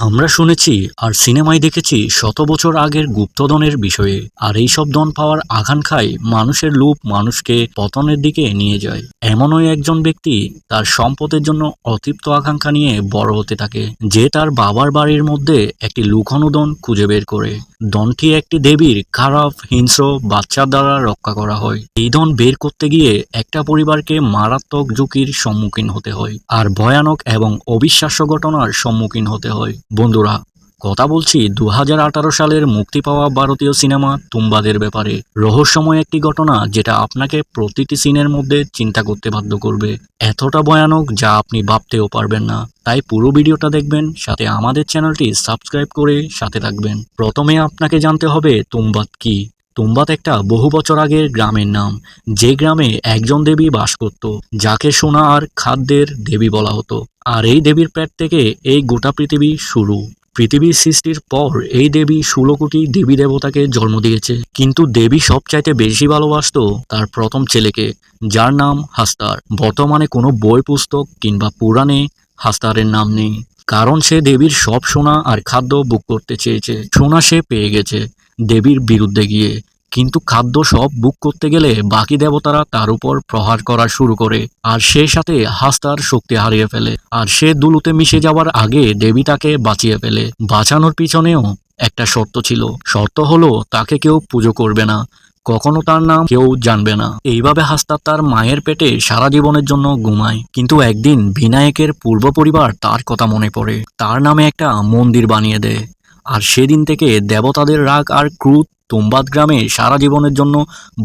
আমরা শুনেছি আর সিনেমায় দেখেছি শত বছর আগের গুপ্তধনের বিষয়ে। আর এইসব ধন পাওয়ার আকাঙ্ক্ষায় মানুষের লোভ মানুষকে পতনের দিকে নিয়ে যায়। এমনই একজন ব্যক্তি তার সম্পদের জন্য অতৃপ্ত আকাঙ্ক্ষা নিয়ে বড় হতে থাকে, যে তার বাবার বাড়ির মধ্যে একটি লুকানো ধন খুঁজে বের করে। ধনটি একটি দেবীর খারাপ হিংস্র বাচ্চার দ্বারা রক্ষা করা হয়। এই ধন বের করতে গিয়ে একটা পরিবারকে মারাত্মক ঝুঁকির সম্মুখীন হতে হয় আর ভয়ানক এবং অবিশ্বাস্য ঘটনার সম্মুখীন হতে হয়। বন্ধুরা, কথা বলছি 2018 সালের মুক্তি পাওয়া ভারতীয় সিনেমা তুম্বাদের ব্যাপারে। রহস্যময় একটি ঘটনা যেটা আপনাকে প্রতিটি সিনের মধ্যে চিন্তা করতে বাধ্য করবে। এতটা ভয়ানক যা আপনি ভাবতেও পারবেন না। তাই পুরো ভিডিওটা দেখবেন, সাথে আমাদের চ্যানেলটি সাবস্ক্রাইব করে সাথে থাকবেন। প্রথমে আপনাকে জানতে হবে তুম্বাদ কি। তুম্বাদ একটা বহু বছর আগের গ্রামের নাম, যে গ্রামে একজন দেবী বাস করত, যাকে সোনা আর খাদ্যের দেবী বলা হতো। আর এই দেবীর পেট থেকে এই গোটা পৃথিবী শুরু। পৃথিবীর সৃষ্টির পর এই দেবী 16 কোটি দেবী দেবতাকে জন্ম দিয়েছে, কিন্তু দেবী সবচাইতে বেশি ভালোবাসতো তার প্রথম ছেলেকে, যার নাম হাস্তার। বর্তমানে কোনো বই পুস্তক কিংবা পুরাণে হাস্তারের নাম নেই, কারণ সে দেবীর সব সোনা আর খাদ্য বুক করতে চেয়েছে। সোনা সে পেয়ে গেছে দেবীর বিরুদ্ধে গিয়ে, কিন্তু খাদ্য সব বুক করতে গেলে বাকি দেবতারা তার উপর প্রহার করা শুরু করে, আর সে সাথে হাস্তার শক্তি হারিয়ে ফেলে। আর সে দুলুতে মিশে যাওয়ার আগে দেবী তাকে বাঁচিয়ে ফেলে। বাঁচানোর পিছনেও একটা শর্ত ছিল। শর্ত হলো তাকে কেউ পুজো করবে না, কখনো তার নাম কেউ জানবে না। এইভাবে হাস্তার তার মায়ের পেটে সারা জীবনের জন্য ঘুমায়। কিন্তু একদিন বিনায়কের পূর্ব পরিবার তার কথা মনে পড়ে, তার নামে একটা মন্দির বানিয়ে দেয়। আর সেদিন থেকে দেবতাদের রাগ আর ক্রোধ তুম্বাদ গ্রামে সারা জীবনের জন্য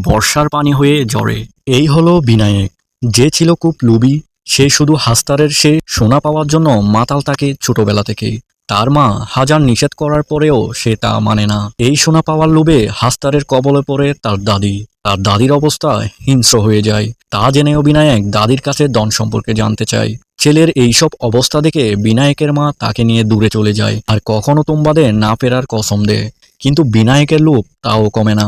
বর্ষার পানি হয়ে ঝরে। এই হলো বিনায়ক, যে ছিল খুব লোভী। সে শুধু হাস্তারের সে সোনা পাওয়ার জন্য মাতাল থাকে ছোটবেলা থেকে। তার মা হাজার নিষেধ করার পরেও সে তা মানে না। এই সোনা পাওয়ার লোভে হাস্তারের কবলে পড়ে তার দাদি। তার দাদির অবস্থা হিংস্র হয়ে যায়। তা জেনেও বিনায়ক দাদির কাছে ধন সম্পর্কে জানতে চায়। ছেলের এইসব অবস্থা দেখে বিনায়কের মা তাকে নিয়ে দূরে চলে যায় আর কখনো তুম্বাদে না ফেরার কসম দেয়। কিন্তু বিনায়কের লোভ তাও কমে না।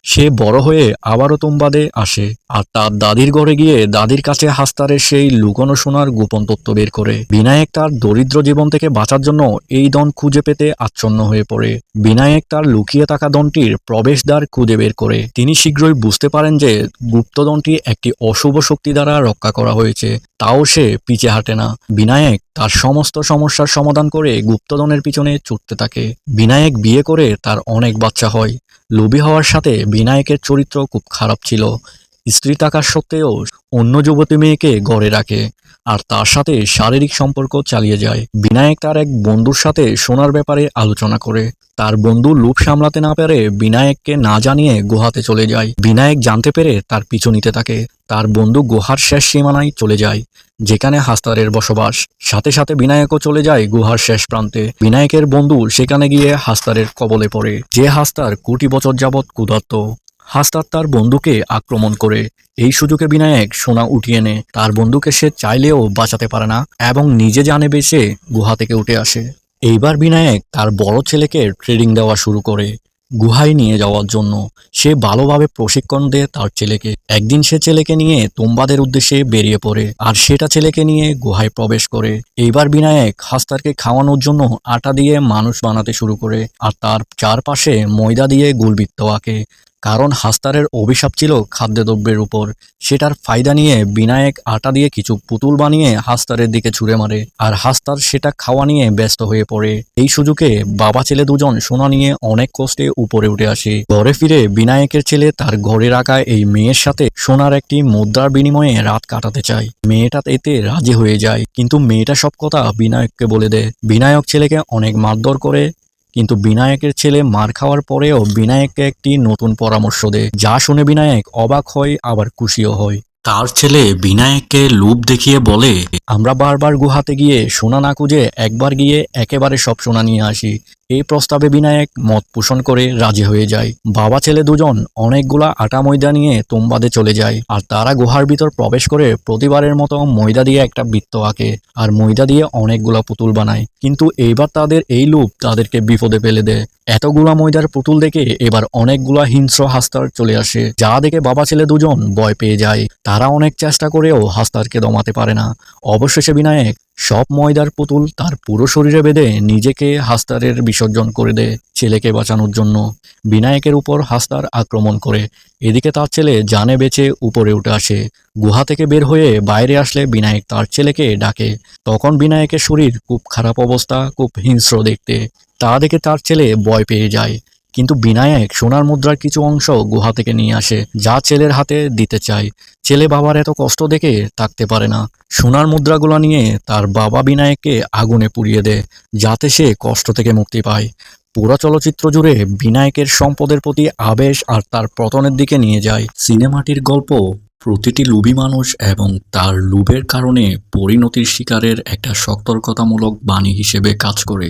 সে বড় হয়ে আবারও তুম্বাদে আসে আর তার দাদির ঘরে গিয়ে দাদির কাছে হাস্তারের সেই লুকোনো সোনার গোপন তত্ত্ব বের করে। বিনায়ক তার দরিদ্র জীবন থেকে বাঁচার জন্য এই ধন খুঁজে পেতে আচ্ছন্ন হয়ে পড়ে। বিনায়ক তার লুকিয়ে থাকা ধনটির প্রবেশদ্বার খুঁজে বের করে। তিনি শীঘ্রই বুঝতে পারেন যে গুপ্তধনটি একটি অশুভ শক্তি দ্বারা রক্ষা করা হয়েছে। তাও সে পিছে হাঁটে না। বিনায়ক তার সমস্ত সমস্যার সমাধান করে গুপ্তধনের পিছনে ছুটতে থাকে। বিনায়ক বিয়ে করে তার অনেক বাচ্চা হয়। লোভী হওয়ার সাথে বিনায়কের চরিত্র খুব খারাপ ছিল। স্ত্রী থাকার সত্ত্বেও অন্য যুবতী মেয়েকে ঘরে রাখে আর তার সাথে শারীরিক সম্পর্ক চালিয়ে যায়। বিনায়ক তার এক বন্ধুর সাথে সোনার ব্যাপারে আলোচনা করে। তার বন্ধু লোভ সামলাতে না পেরে বিনায়ককে না জানিয়ে গুহাতে চলে যায়। বিনায়ক জানতে পেরে তার পিছু নিতে থাকে। তার বন্ধু গুহার শেষ সীমানায় চলে যায়, যেখানে হাস্তারের বসবাস। সাথে সাথে বিনায়কও চলে যায় গুহার শেষ প্রান্তে। বিনায়কের বন্ধু সেখানে গিয়ে হাস্তারের কবলে পড়ে, যে হাস্তার কোটি বছর যাবৎ ক্ষুধার্ত। হাস্তার তার বন্ধুকে আক্রমণ করে। এই সুযোগে বিনায়ক সোনা উঠিয়ে নেয়। তার বন্ধুকে সে চাইলেও বাঁচাতে পারে না এবং নিজে জানে বেঁচে গুহা থেকে উঠে আসে। এইবার বিনায়ক তার বড় ছেলেকে ট্রেনিং দেওয়া শুরু করে গুহায় নিয়ে যাওয়ার জন্য। সে ভালোভাবে প্রশিক্ষণ দেয় তার ছেলেকে। একদিন সে ছেলেকে নিয়ে তুম্বাদের উদ্দেশ্যে বেরিয়ে পড়ে আর সেটা ছেলেকে নিয়ে গুহায় প্রবেশ করে। এইবার বিনায়ক হাস্তারকে খাওয়ানোর জন্য আটা দিয়ে মানুষ বানাতে শুরু করে আর তার চারপাশে ময়দা দিয়ে গুলবৃত্ত আঁকে, কারণ হাস্তারের অভিশাপ ছিল খাদ্যদ্রব্যের উপর। সেটার ফায়দা নিয়ে বিনায়ক আটা দিয়ে কিছু পুতুল বানিয়ে হাস্তারের দিকে ছুঁড়ে মারে আর হাস্তার সেটা খাওয়া নিয়ে ব্যস্ত হয়ে পড়ে। এই সুযোগে বাবা ছেলে দুজন সোনা নিয়ে অনেক কষ্টে উপরে উঠে আসে। ঘরে ফিরে বিনায়কের ছেলে তার ঘরে রাখা এই মেয়ের সাথে সোনার একটি মুদ্রার বিনিময়ে রাত কাটাতে চায়। মেয়েটা এতে রাজি হয়ে যায়, কিন্তু মেয়েটা সব কথা বিনায়ককে বলে দেয়। বিনায়ক ছেলেকে অনেক মারধর করে, কিন্তু বিনায়কের ছেলে মার খাওয়ার পরেও বিনায়ককে একটি নতুন পরামর্শ দেয়, যা শুনে বিনায়ক অবাক হয় আবার খুশিও হয়। তার ছেলে বিনায়ককে লোভ দেখিয়ে বলে, আমরা বারবার গুহাতে গিয়ে সোনা না খুঁজে একবার গিয়ে একেবারে সব সোনা নিয়ে আসি। এই প্রস্তাবে বিনায়ক মত পোষণ করে রাজি হয়ে যায়। বাবা ছেলে দুজন অনেকগুলা আটা ময়দা নিয়ে তুম্বাদে চলে যায় আর তারা গুহার ভিতর প্রবেশ করে প্রতিবারের মতো ময়দা দিয়ে একটা বৃত্ত আঁকে আর ময়দা দিয়ে অনেকগুলা পুতুল বানায়। কিন্তু এইবার তাদের এই লোভ তাদেরকে বিপদে ফেলে দেয়। এতগুলা ময়দার পুতুল দেখে এবার অনেকগুলা হিংস্র হাস্তার চলে আসে, যা দেখে বাবা ছেলে দুজন ভয় পেয়ে যায়। তারা অনেক চেষ্টা করেও হাস্তারকে দমাতে পারে না। অবশেষে বিনায়ক সব ময়দার পুতুল তার পুরো শরীরে বেঁধে নিজেকে হাসতারের বিসর্জন করে দেয় ছেলেকে বাঁচানোর জন্য। বিনায়কের উপর হাসতার আক্রমণ করে। এদিকে তার ছেলে জানে বেঁচে উপরে উঠে আসে। গুহা থেকে বের হয়ে বাইরে আসলে বিনায়ক তার ছেলেকে ডাকে। তখন বিনায়কের শরীর খুব খারাপ অবস্থা, খুব হিংস্র দেখতে। তা দেখে তার ছেলে ভয় পেয়ে যায়। কিন্তু বিনায়ক সোনার মুদ্রার কিছু অংশ গুহা থেকে নিয়ে আসে, যা ছেলের হাতে দিতে চায়। ছেলে বাবার এত কষ্ট দেখে থাকতে পারে না। সোনার মুদ্রাগুলো নিয়ে তার বাবা বিনায়ককে আগুনে পুড়িয়ে দেয়, যাতে সে কষ্ট থেকে মুক্তি পায়। পুরো চলচ্চিত্র জুড়ে বিনায়কের সম্পদের প্রতি আবেশ আর তার পতনের দিকে নিয়ে যায়। সিনেমাটির গল্প প্রতিটি লোভী মানুষ এবং তার লোভের কারণে পরিণতির শিকারের একটা সতর্কতামূলক বাণী হিসেবে কাজ করে।